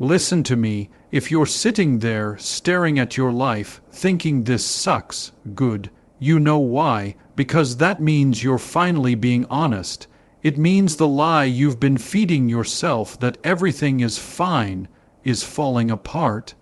Listen to me. If you're sitting there staring at your life, thinking this sucks, good, you know why, because that means you're finally being honest. It means the lie you've been feeding yourself that everything is fine is falling apart.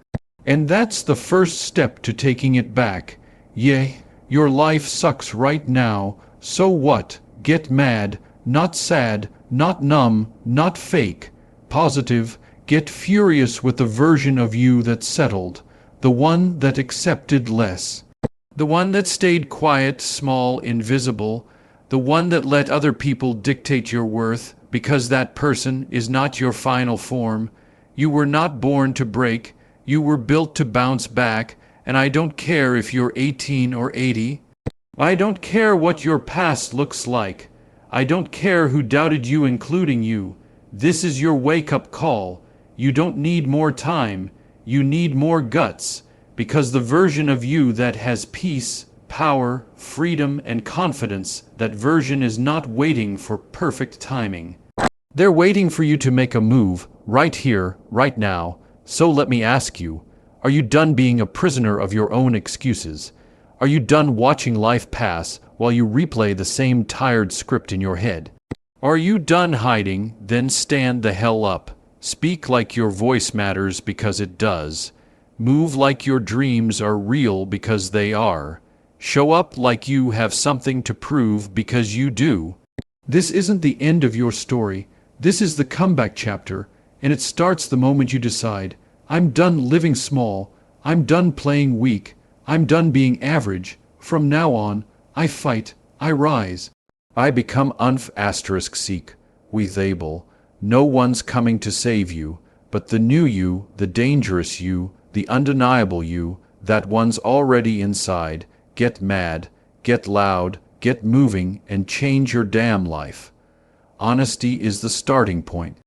And that's the first step to taking it back. Yeah, your life sucks right now, so what? Get mad, not sad, not numb, not fake. Positive. Get furious with the version of you that settled, the one that accepted less, the one that stayed quiet, small, invisible, the one that let other people dictate your worth, because that person is not your final form. You were not born to break, you were built to bounce back, and I don't care if you're 18 or 80. I don't care what your past looks like. I don't care who doubted you, including you. This is your wake-up call. You don't need more time, you need more guts, because the version of you that has peace, power, freedom, and confidence, that version is not waiting for perfect timing. They're waiting for you to make a move, right here, right now. So let me ask you, are you done being a prisoner of your own excuses? Are you done watching life pass while you replay the same tired script in your head? Are you done hiding? Then stand the hell up. Speak like your voice matters, because it does. Move like your dreams are real, because they are. Show up like you have something to prove, because you do. This isn't the end of your story. This is the comeback chapter, and it starts the moment you decide, I'm done living small. I'm done playing weak. I'm done being average. From now on, I fight. I rise. I become seek with Abel. No one's coming to save you, but the new you, the dangerous you, the undeniable you, that one's already inside. Get mad, get loud, get moving, and change your damn life. Honesty is the starting point.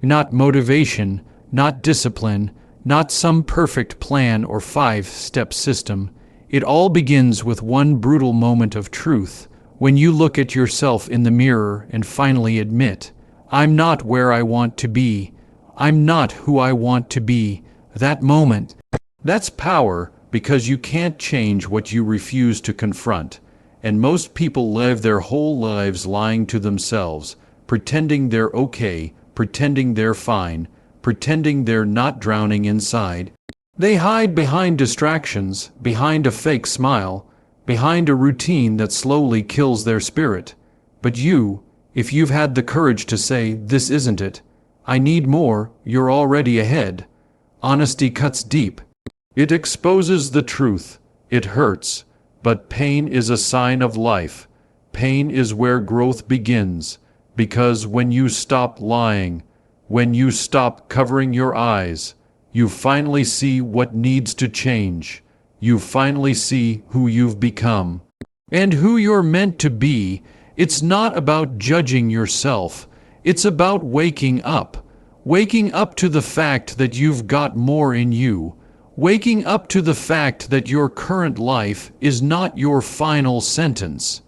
Not motivation, not discipline, not some perfect plan or 5-step system. It all begins with one brutal moment of truth, when you look at yourself in the mirror and finally admit, I'm not where I want to be. I'm not who I want to be. That moment. That's power, because you can't change what you refuse to confront. And most people live their whole lives lying to themselves, pretending they're okay, pretending they're fine, pretending they're not drowning inside. They hide behind distractions, behind a fake smile, behind a routine that slowly kills their spirit. But you, if you've had the courage to say, this isn't it, I need more, you're already ahead. Honesty cuts deep. It exposes the truth. It hurts. But pain is a sign of life. Pain is where growth begins. Because when you stop lying, when you stop covering your eyes, you finally see what needs to change. You finally see who you've become. And who you're meant to be. It's not about judging yourself. It's about waking up. Waking up to the fact that you've got more in you. Waking up to the fact that your current life is not your final sentence.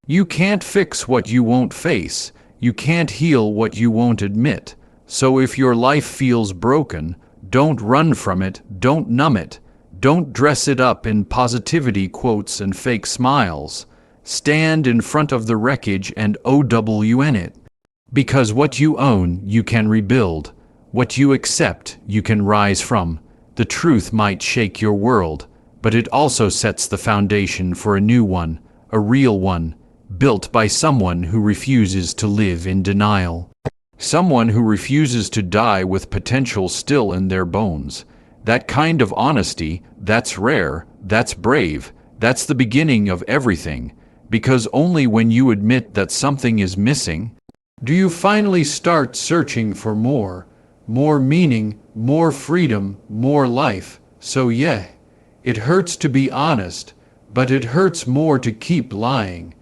You can't fix what you won't face. You can't heal what you won't admit. So if your life feels broken, don't run from it, don't numb it. Don't dress it up in positivity quotes and fake smiles. Stand in front of the wreckage and OWN it. Because what you own, you can rebuild. What you accept, you can rise from. The truth might shake your world, but it also sets the foundation for a new one, a real one, built by someone who refuses to live in denial. Someone who refuses to die with potential still in their bones. That kind of honesty, that's rare, that's brave, that's the beginning of everything. Because only when you admit that something is missing, do you finally start searching for more meaning, more freedom, more life. So yeah, it hurts to be honest, but it hurts more to keep lying.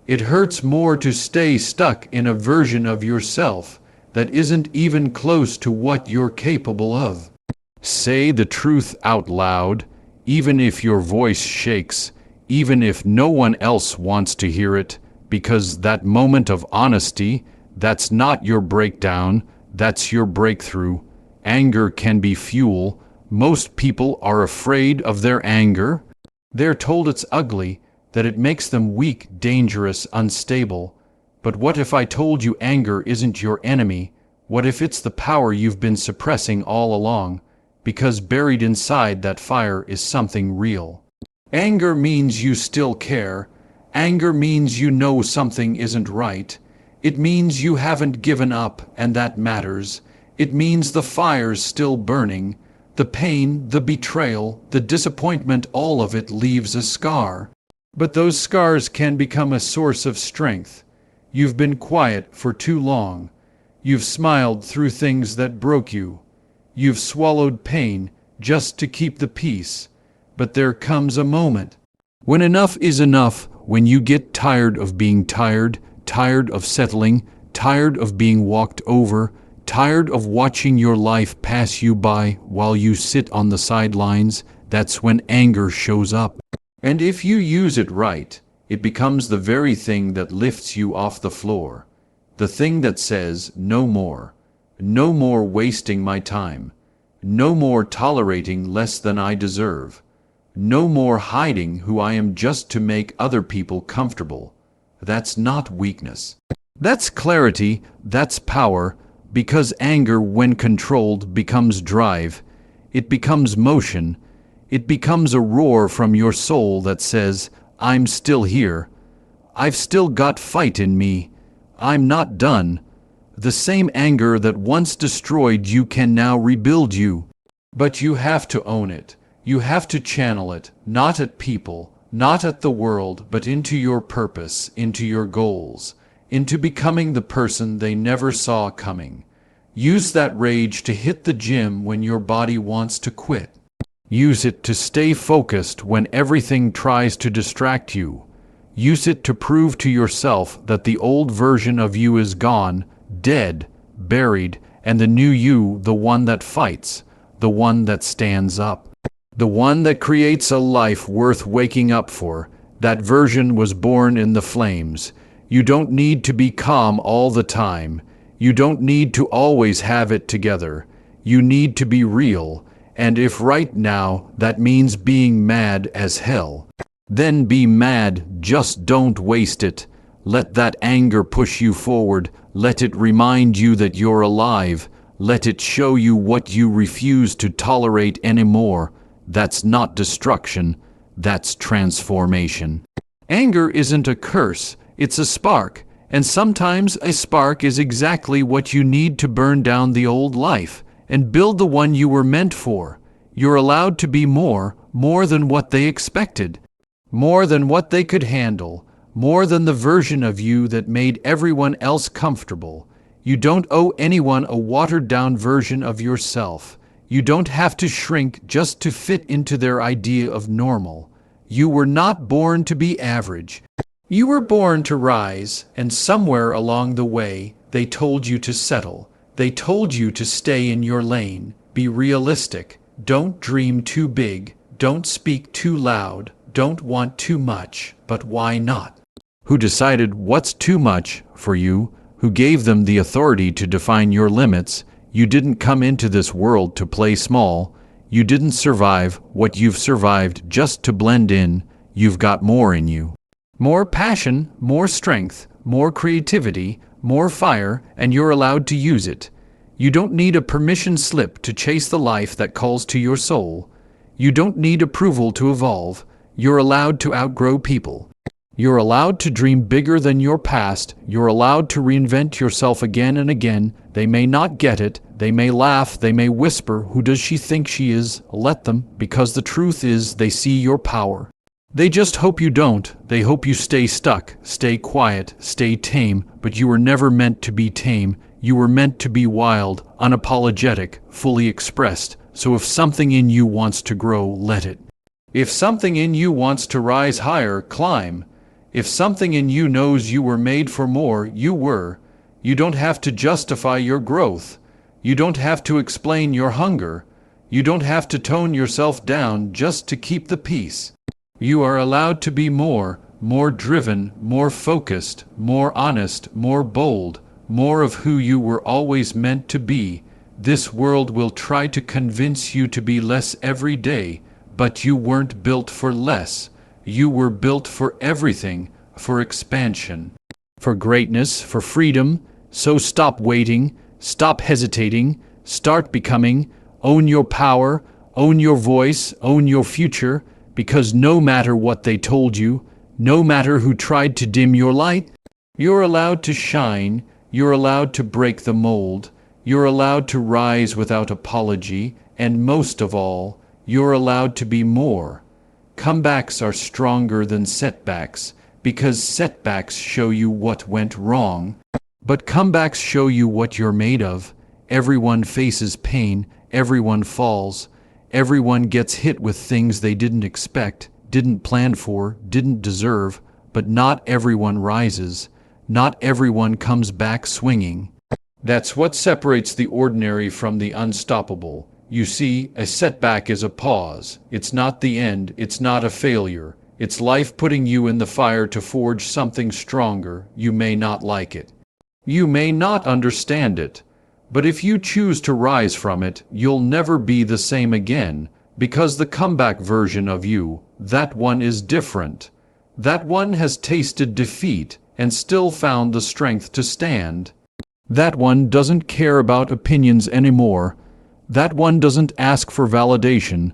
It hurts more to stay stuck in a version of yourself that isn't even close to what you're capable of. Say the truth out loud, even if your voice shakes, even if no one else wants to hear it, because that moment of honesty, that's not your breakdown, that's your breakthrough. Anger can be fuel. Most people are afraid of their anger. They're told it's ugly, that it makes them weak, dangerous, unstable. But what if I told you anger isn't your enemy? What if it's the power you've been suppressing all along? Because buried inside that fire is something real. Anger means you still care. Anger means you know something isn't right. It means you haven't given up, and that matters. It means the fire's still burning. The pain, the betrayal, the disappointment, all of it leaves a scar. But those scars can become a source of strength. You've been quiet for too long. You've smiled through things that broke you. You've swallowed pain just to keep the peace. But there comes a moment when enough is enough, when you get tired of being tired, tired of settling, tired of being walked over, tired of watching your life pass you by while you sit on the sidelines. That's when anger shows up. And if you use it right, it becomes the very thing that lifts you off the floor. The thing that says, no more. No more wasting my time. No more tolerating less than I deserve. No more hiding who I am just to make other people comfortable. That's not weakness. That's clarity, that's power, because anger, when controlled, becomes drive. It becomes motion. It becomes a roar from your soul that says, I'm still here. I've still got fight in me. I'm not done. The same anger that once destroyed you can now rebuild you. But you have to own it. You have to channel it, not at people, not at the world, but into your purpose, into your goals, into becoming the person they never saw coming. Use that rage to hit the gym when your body wants to quit. Use it to stay focused when everything tries to distract you. Use it to prove to yourself that the old version of you is gone, dead, buried, and the new you, the one that fights, the one that stands up. The one that creates a life worth waking up for. That version was born in the flames. You don't need to be calm all the time. You don't need to always have it together. You need to be real. And if right now that means being mad as hell, then be mad, just don't waste it. Let that anger push you forward. Let it remind you that you're alive. Let it show you what you refuse to tolerate anymore. That's not destruction, that's transformation. Anger isn't a curse, it's a spark, and sometimes a spark is exactly what you need to burn down the old life and build the one you were meant for. You're allowed to be more than what they expected, more than what they could handle, more than the version of you that made everyone else comfortable. You don't owe anyone a watered-down version of yourself. You don't have to shrink just to fit into their idea of normal. You were not born to be average. You were born to rise, and somewhere along the way, they told you to settle. They told you to stay in your lane. Be realistic. Don't dream too big. Don't speak too loud. Don't want too much. But why not? Who decided what's too much for you? Who gave them the authority to define your limits? You didn't come into this world to play small. You didn't survive what you've survived just to blend in. You've got more in you. More passion, more strength, more creativity, more fire, and you're allowed to use it. You don't need a permission slip to chase the life that calls to your soul. You don't need approval to evolve. You're allowed to outgrow people. You're allowed to dream bigger than your past. You're allowed to reinvent yourself again and again. They may not get it. They may laugh. They may whisper, "Who does she think she is?" Let them, because the truth is they see your power. They just hope you don't. They hope you stay stuck, stay quiet, stay tame, but you were never meant to be tame. You were meant to be wild, unapologetic, fully expressed. So if something in you wants to grow, let it. If something in you wants to rise higher, climb. If something in you knows you were made for more, you were. You don't have to justify your growth. You don't have to explain your hunger. You don't have to tone yourself down just to keep the peace. You are allowed to be more driven, more focused, more honest, more bold, more of who you were always meant to be. This world will try to convince you to be less every day, but you weren't built for less. You were built for everything, for expansion, for greatness, for freedom. So stop waiting, stop hesitating, start becoming, own your power, own your voice, own your future, because no matter what they told you, no matter who tried to dim your light, you're allowed to shine, you're allowed to break the mold, you're allowed to rise without apology, and most of all, you're allowed to be more. Comebacks are stronger than setbacks, because setbacks show you what went wrong, but comebacks show you what you're made of. Everyone faces pain, everyone falls, everyone gets hit with things they didn't expect, didn't plan for, didn't deserve, but not everyone rises. Not everyone comes back swinging. That's what separates the ordinary from the unstoppable. You see, a setback is a pause. It's not the end, it's not a failure. It's life putting you in the fire to forge something stronger. You may not like it. You may not understand it. But if you choose to rise from it, you'll never be the same again, because the comeback version of you, that one is different. That one has tasted defeat and still found the strength to stand. That one doesn't care about opinions anymore. That one doesn't ask for validation.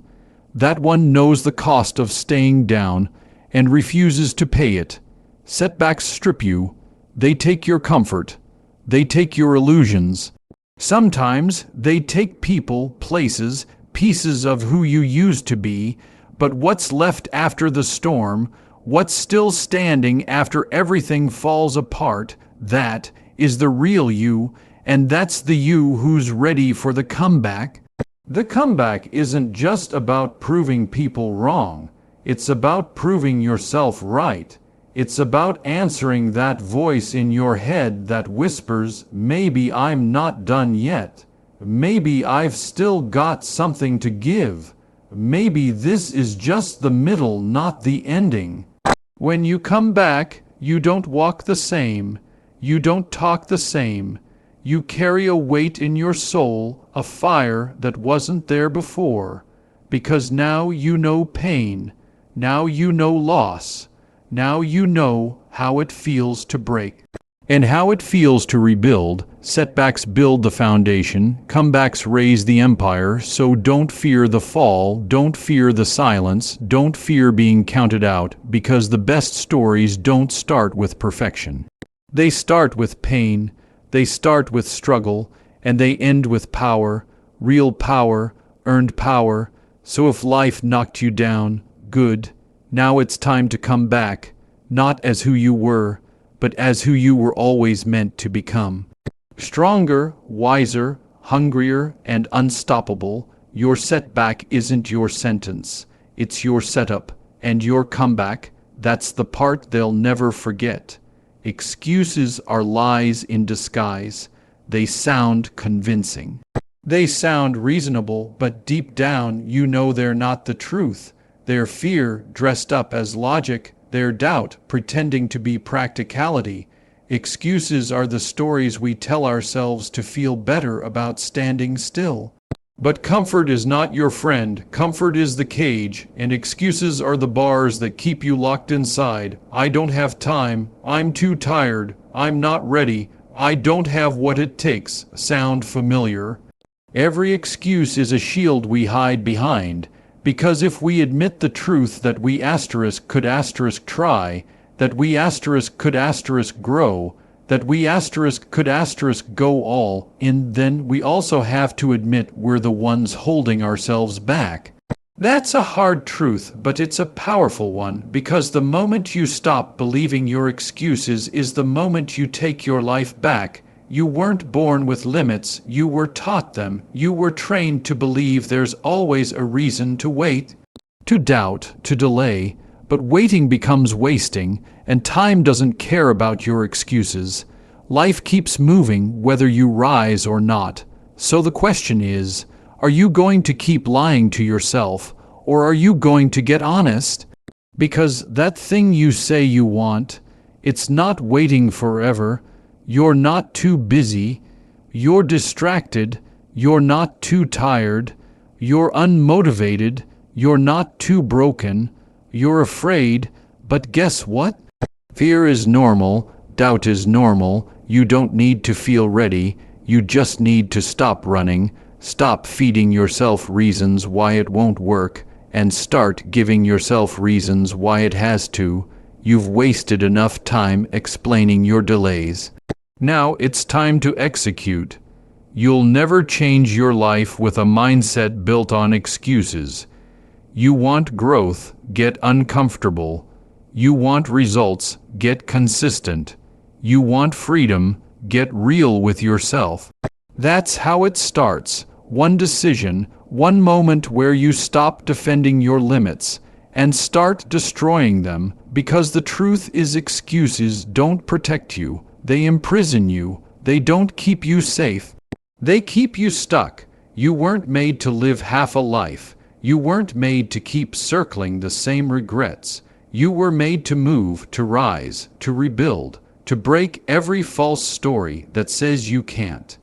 That one knows the cost of staying down and refuses to pay it. Setbacks strip you. They take your comfort. They take your illusions. Sometimes they take people, places, pieces of who you used to be, but what's left after the storm, what's still standing after everything falls apart, that is the real you, and that's the you who's ready for the comeback. The comeback isn't just about proving people wrong. It's about proving yourself right. It's about answering that voice in your head that whispers, maybe I'm not done yet. Maybe I've still got something to give. Maybe this is just the middle, not the ending. When you come back, you don't walk the same. You don't talk the same. You carry a weight in your soul, a fire that wasn't there before. Because now you know pain. Now you know loss. Now you know how it feels to break. And how it feels to rebuild. Setbacks build the foundation. Comebacks raise the empire. So don't fear the fall. Don't fear the silence. Don't fear being counted out. Because the best stories don't start with perfection. They start with pain. They start with struggle. And they end with power. Real power. Earned power. So if life knocked you down, good. Now it's time to come back. Not as who you were, but as who you were always meant to become. Stronger, wiser, hungrier, and unstoppable, your setback isn't your sentence. It's your setup, and your comeback, that's the part they'll never forget. Excuses are lies in disguise. They sound convincing. They sound reasonable, but deep down you know they're not the truth. They're fear dressed up as logic, their doubt pretending to be practicality. Excuses are the stories we tell ourselves to feel better about standing still. But comfort is not your friend. Comfort is the cage, and excuses are the bars that keep you locked inside. I don't have time. I'm too tired. I'm not ready. I don't have what it takes. Sound familiar? Every excuse is a shield we hide behind. Because if we admit the truth that we could try, that we could grow, that we could go all in, then we also have to admit we're the ones holding ourselves back. That's a hard truth, but it's a powerful one, because the moment you stop believing your excuses is the moment you take your life back. You weren't born with limits, you were taught them. You were trained to believe there's always a reason to wait, to doubt, to delay. But waiting becomes wasting, and time doesn't care about your excuses. Life keeps moving whether you rise or not. So the question is, are you going to keep lying to yourself, or are you going to get honest? Because that thing you say you want, it's not waiting forever. You're not too busy. You're distracted. You're not too tired. You're unmotivated. You're not too broken. You're afraid. But guess what? Fear is normal. Doubt is normal. You don't need to feel ready. You just need to stop running. Stop feeding yourself reasons why it won't work, and start giving yourself reasons why it has to. You've wasted enough time explaining your delays. Now it's time to execute. You'll never change your life with a mindset built on excuses. You want growth, get uncomfortable. You want results, get consistent. You want freedom, get real with yourself. That's how it starts. One decision, one moment where you stop defending your limits and start destroying them, because the truth is excuses don't protect you. They imprison you. They don't keep you safe. They keep you stuck. You weren't made to live half a life. You weren't made to keep circling the same regrets. You were made to move, to rise, to rebuild, to break every false story that says you can't.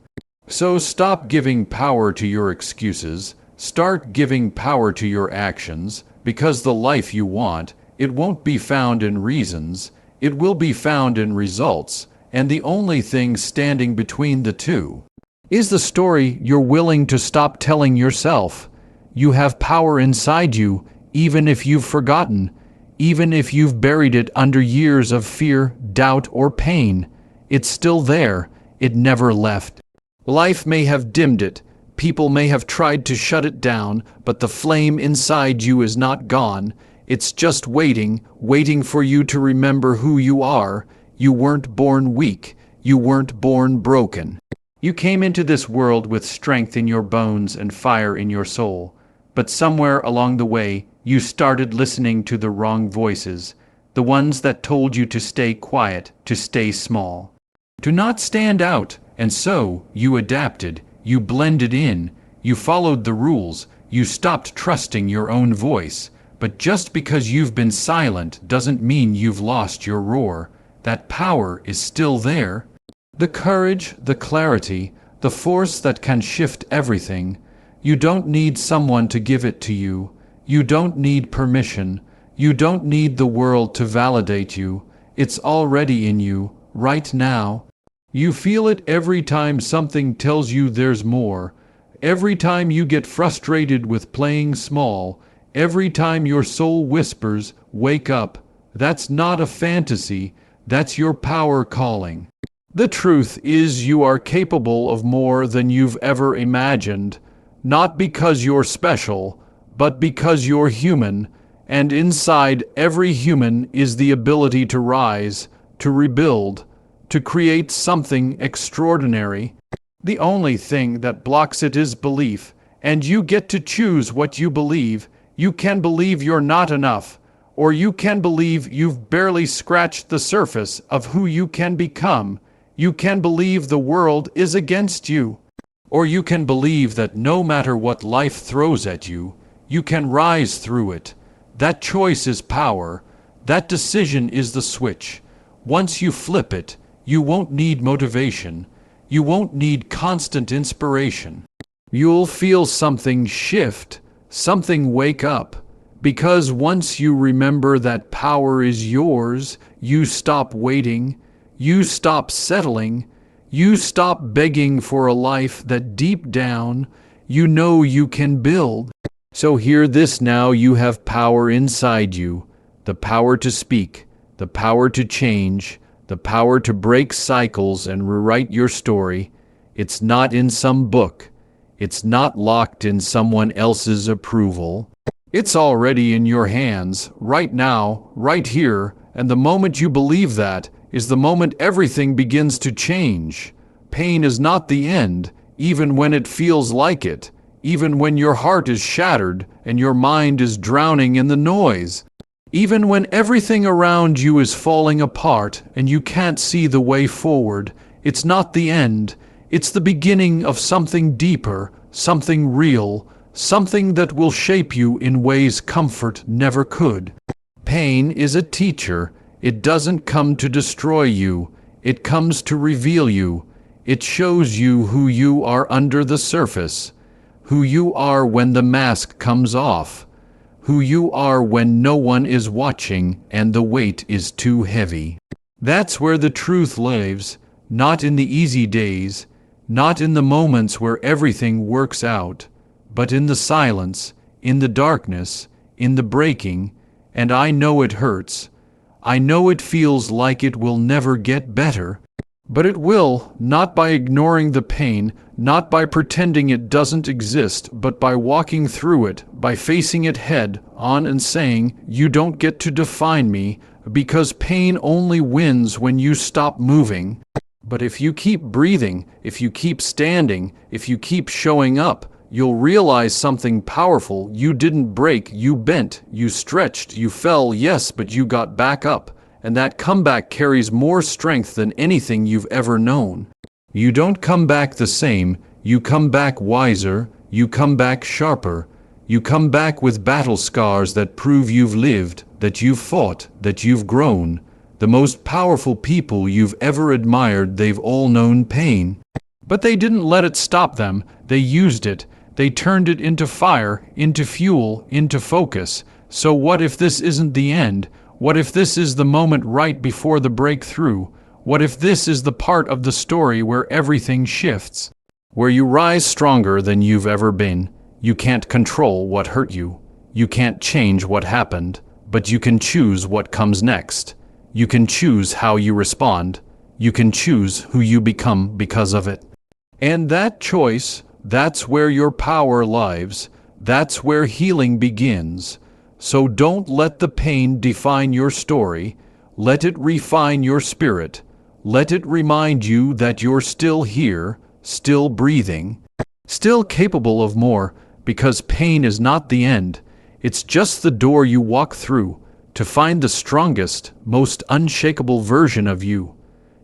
So stop giving power to your excuses. Start giving power to your actions, because the life you want, it won't be found in reasons. It will be found in results, and the only thing standing between the two is the story you're willing to stop telling yourself. You have power inside you, even if you've forgotten, even if you've buried it under years of fear, doubt, or pain. It's still there. It never left. Life may have dimmed it. People may have tried to shut it down, but the flame inside you is not gone. It's just waiting, waiting for you to remember who you are. You weren't born weak. You weren't born broken. You came into this world with strength in your bones and fire in your soul. But somewhere along the way, you started listening to the wrong voices, the ones that told you to stay quiet, to stay small, to not stand out. And so you adapted, you blended in, you followed the rules, you stopped trusting your own voice. But just because you've been silent doesn't mean you've lost your roar. That power is still there. The courage, the clarity, the force that can shift everything. You don't need someone to give it to you. You don't need permission. You don't need the world to validate you. It's already in you, right now. You feel it every time something tells you there's more. Every time you get frustrated with playing small. Every time your soul whispers, wake up. That's not a fantasy. That's your power calling. The truth is you are capable of more than you've ever imagined. Not because you're special, but because you're human. And inside every human is the ability to rise, to rebuild, to create something extraordinary. The only thing that blocks it is belief, and you get to choose what you believe. You can believe you're not enough, or you can believe you've barely scratched the surface of who you can become. You can believe the world is against you, or you can believe that no matter what life throws at you, you can rise through it. That choice is power. That decision is the switch. Once you flip it, you won't need motivation. You won't need constant inspiration. You'll feel something shift, something wake up. Because once you remember that power is yours, you stop waiting, you stop settling, you stop begging for a life that deep down you know you can build. So hear this now, you have power inside you, the power to speak, the power to change, the power to break cycles and rewrite your story. It's not in some book. It's not locked in someone else's approval. It's already in your hands, right now, right here, and the moment you believe that is the moment everything begins to change. Pain is not the end, even when it feels like it, even when your heart is shattered and your mind is drowning in the noise. Even when everything around you is falling apart and you can't see the way forward, it's not the end. It's the beginning of something deeper, something real, something that will shape you in ways comfort never could. Pain is a teacher. It doesn't come to destroy you. It comes to reveal you. It shows you who you are under the surface, who you are when the mask comes off, who you are when no one is watching and the weight is too heavy. That's where the truth lives, not in the easy days, not in the moments where everything works out, but in the silence, in the darkness, in the breaking, and I know it hurts. I know it feels like it will never get better, but it will, not by ignoring the pain, not by pretending it doesn't exist, but by walking through it, by facing it head on and saying, "You don't get to define me," because pain only wins when you stop moving. But if you keep breathing, if you keep standing, if you keep showing up, you'll realize something powerful. You didn't break, you bent, you stretched, you fell, yes, but you got back up. And that comeback carries more strength than anything you've ever known. You don't come back the same, you come back wiser, you come back sharper, you come back with battle scars that prove you've lived, that you've fought, that you've grown. The most powerful people you've ever admired, they've all known pain. But they didn't let it stop them, they used it. They turned it into fire, into fuel, into focus. So what if this isn't the end? What if this is the moment right before the breakthrough? What if this is the part of the story where everything shifts? Where you rise stronger than you've ever been. You can't control what hurt you. You can't change what happened, but you can choose what comes next. You can choose how you respond. You can choose who you become because of it. And that choice, that's where your power lies. That's where healing begins. So don't let the pain define your story. Let it refine your spirit. Let it remind you that you're still here, still breathing, still capable of more, because pain is not the end. It's just the door you walk through to find the strongest, most unshakable version of you.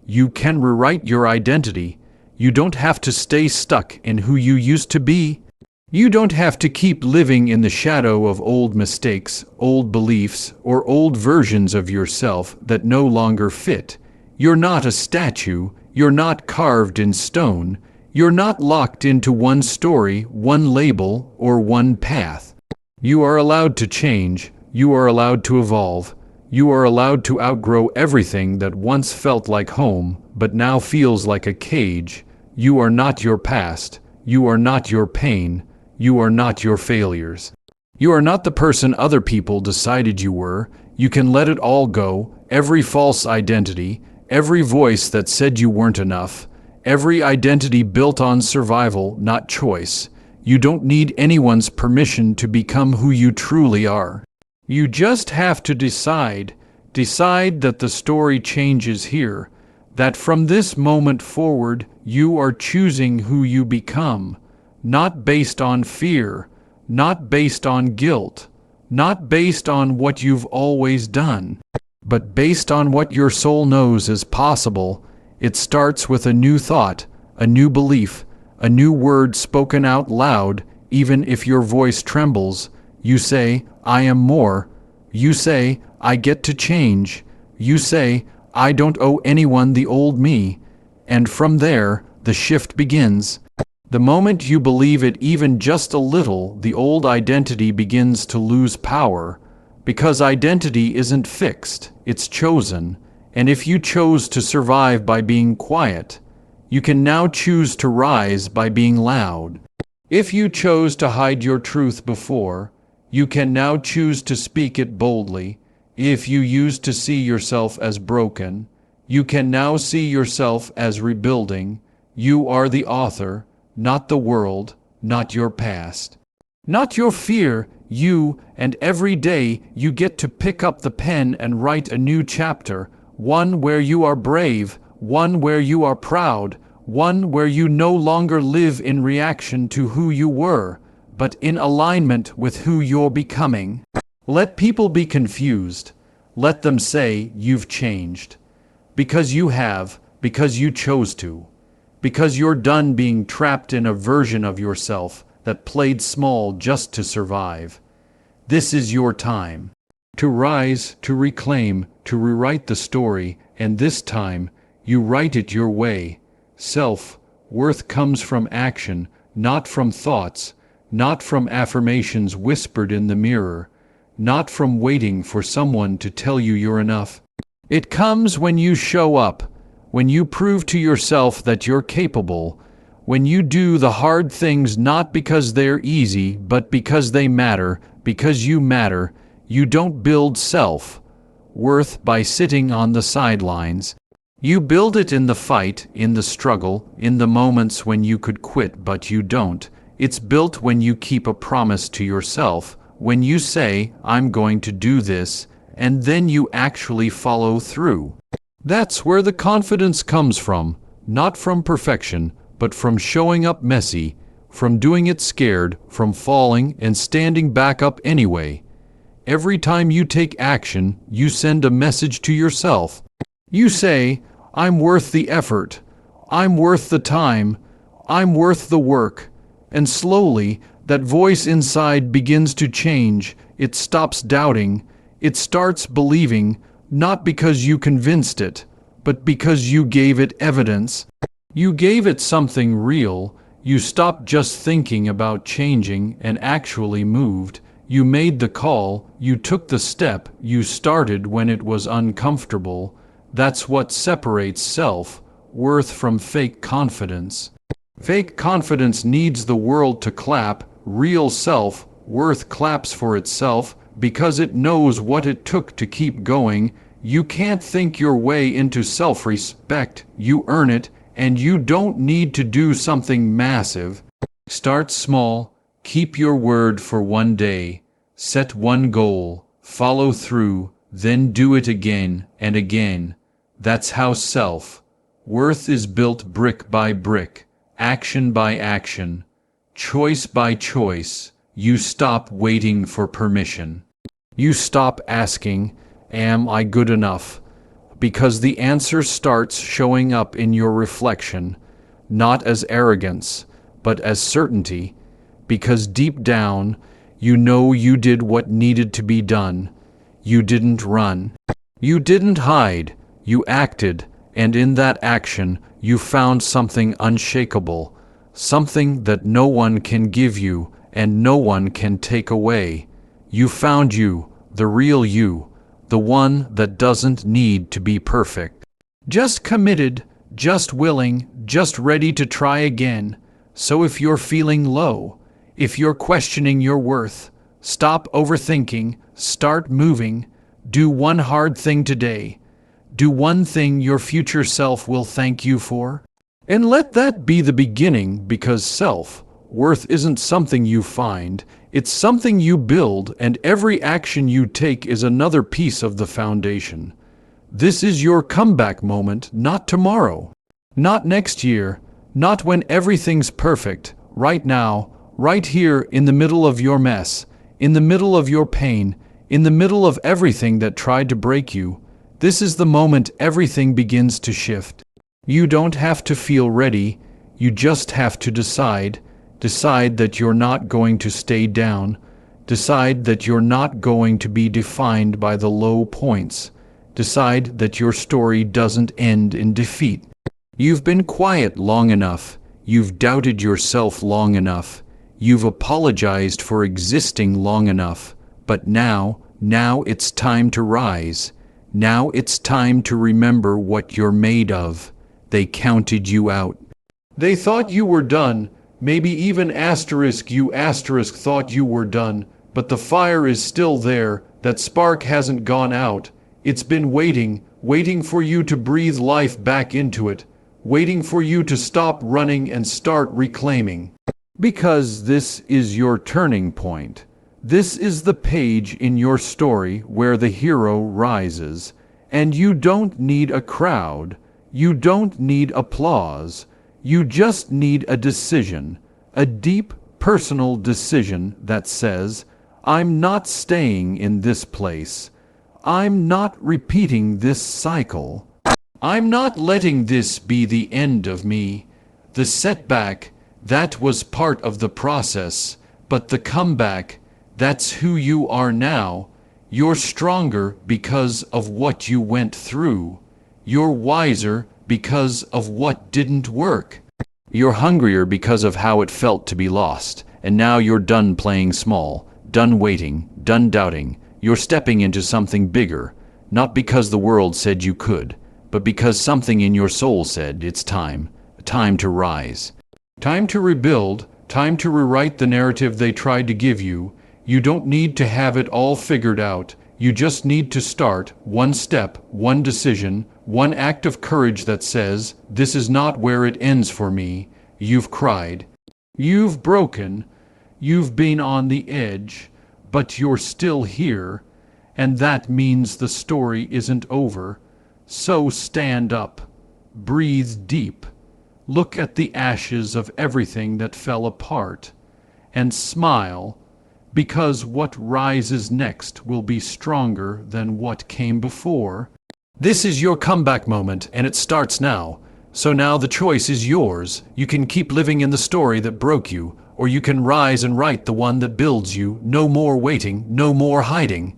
You can rewrite your identity. You don't have to stay stuck in who you used to be. You don't have to keep living in the shadow of old mistakes, old beliefs, or old versions of yourself that no longer fit. You're not a statue. You're not carved in stone. You're not locked into one story, one label, or one path. You are allowed to change. You are allowed to evolve. You are allowed to outgrow everything that once felt like home, but now feels like a cage. You are not your past. You are not your pain. You are not your failures. You are not the person other people decided you were. You can let it all go, every false identity, every voice that said you weren't enough, every identity built on survival, not choice. You don't need anyone's permission to become who you truly are. You just have to decide that the story changes here, that from this moment forward you are choosing who you become. Not based on fear, not based on guilt, not based on what you've always done, but based on what your soul knows is possible. It starts with a new thought, a new belief, a new word spoken out loud, even if your voice trembles. You say, "I am more." You say, "I get to change." You say, "I don't owe anyone the old me." And from there, the shift begins. The moment you believe it even just a little, the old identity begins to lose power, because identity isn't fixed, it's chosen. And if you chose to survive by being quiet, you can now choose to rise by being loud. If you chose to hide your truth before, you can now choose to speak it boldly. If you used to see yourself as broken, you can now see yourself as rebuilding. You are the author, not the world, not your past, not your fear. You, and every day you get to pick up the pen and write a new chapter, one where you are brave, one where you are proud, one where you no longer live in reaction to who you were, but in alignment with who you're becoming. Let people be confused. Let them say you've changed. Because you have, because you chose to. Because you're done being trapped in a version of yourself that played small just to survive. This is your time. To rise, to reclaim, to rewrite the story, and this time, you write it your way. Self-worth comes from action, not from thoughts, not from affirmations whispered in the mirror, not from waiting for someone to tell you you're enough. It comes when you show up, when you prove to yourself that you're capable, when you do the hard things not because they're easy, but because they matter, because you matter. You don't build self-worth by sitting on the sidelines. You build it in the fight, in the struggle, in the moments when you could quit but you don't. It's built when you keep a promise to yourself, when you say, I'm going to do this, and then you actually follow through. That's where the confidence comes from, not from perfection, but from showing up messy, from doing it scared, from falling and standing back up anyway. Every time you take action, you send a message to yourself. You say, I'm worth the effort, I'm worth the time, I'm worth the work. And slowly, that voice inside begins to change. It stops doubting. It starts believing, not because you convinced it, but because you gave it evidence. You gave it something real. You stopped just thinking about changing and actually moved. You made the call. You took the step. You started when it was uncomfortable. That's what separates self-worth from fake confidence. Fake confidence needs the world to clap. Real self-worth claps for itself because it knows what it took to keep going. You can't think your way into self-respect. You earn it, and you don't need to do something massive. Start small. Keep your word for one day. Set one goal. Follow through. Then do it again and again. That's how self-worth is built brick by brick. Action by action, choice by choice. You stop waiting for permission. You stop asking, am I good enough? Because the answer starts showing up in your reflection, not as arrogance, but as certainty. Because deep down, you know you did what needed to be done. You didn't run. You didn't hide. You acted, and in that action, you found something unshakable, something that no one can give you and no one can take away. You found you, the real you, the one that doesn't need to be perfect. Just committed, just willing, just ready to try again. So if you're feeling low, if you're questioning your worth, stop overthinking, start moving, do one hard thing today. Do one thing your future self will thank you for. And let that be the beginning, because self-worth isn't something you find, it's something you build, and every action you take is another piece of the foundation. This is your comeback moment, not tomorrow, not next year, not when everything's perfect, right now, right here in the middle of your mess, in the middle of your pain, in the middle of everything that tried to break you. This is the moment everything begins to shift. You don't have to feel ready, you just have to decide. Decide that you're not going to stay down. Decide that you're not going to be defined by the low points. Decide that your story doesn't end in defeat. You've been quiet long enough. You've doubted yourself long enough. You've apologized for existing long enough. But now it's time to rise. Now it's time to remember what you're made of. They counted you out. They thought you were done. Maybe even you thought you were done. But the fire is still there. That spark hasn't gone out. It's been waiting for you to breathe life back into it. Waiting for you to stop running and start reclaiming. Because this is your turning point. This is the page in your story where the hero rises, and you don't need a crowd, you don't need applause, you just need a decision, a deep personal decision that says, I'm not staying in this place, I'm not repeating this cycle, I'm not letting this be the end of me. The setback, that was part of the process, but the comeback, that's who you are now. You're stronger because of what you went through. You're wiser because of what didn't work. You're hungrier because of how it felt to be lost, and now you're done playing small, done waiting, done doubting. You're stepping into something bigger, not because the world said you could, but because something in your soul said it's time, time to rise. Time to rebuild, time to rewrite the narrative they tried to give you. You don't need to have it all figured out. You just need to start, one step, one decision, one act of courage that says, this is not where it ends for me. You've cried. You've broken. You've been on the edge, but you're still here. And that means the story isn't over. So stand up. Breathe deep. Look at the ashes of everything that fell apart. And smile, because what rises next will be stronger than what came before. This is your comeback moment, and it starts now. So now the choice is yours. You can keep living in the story that broke you, or you can rise and write the one that builds you. No more waiting, no more hiding.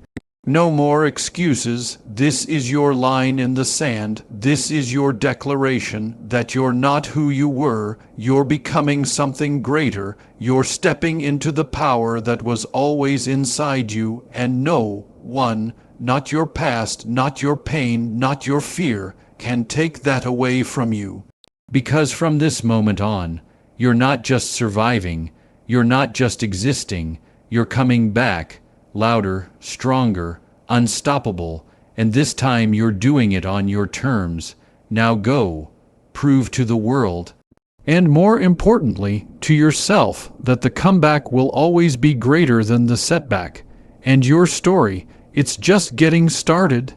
No more excuses. This is your line in the sand. This is your declaration that you're not who you were. You're becoming something greater. You're stepping into the power that was always inside you, and no one, not your past, not your pain, not your fear, can take that away from you. Because from this moment on, you're not just surviving. You're not just existing. You're coming back. Louder, stronger, unstoppable, and this time you're doing it on your terms. Now go, prove to the world, and more importantly, to yourself, that the comeback will always be greater than the setback. And your story, it's just getting started.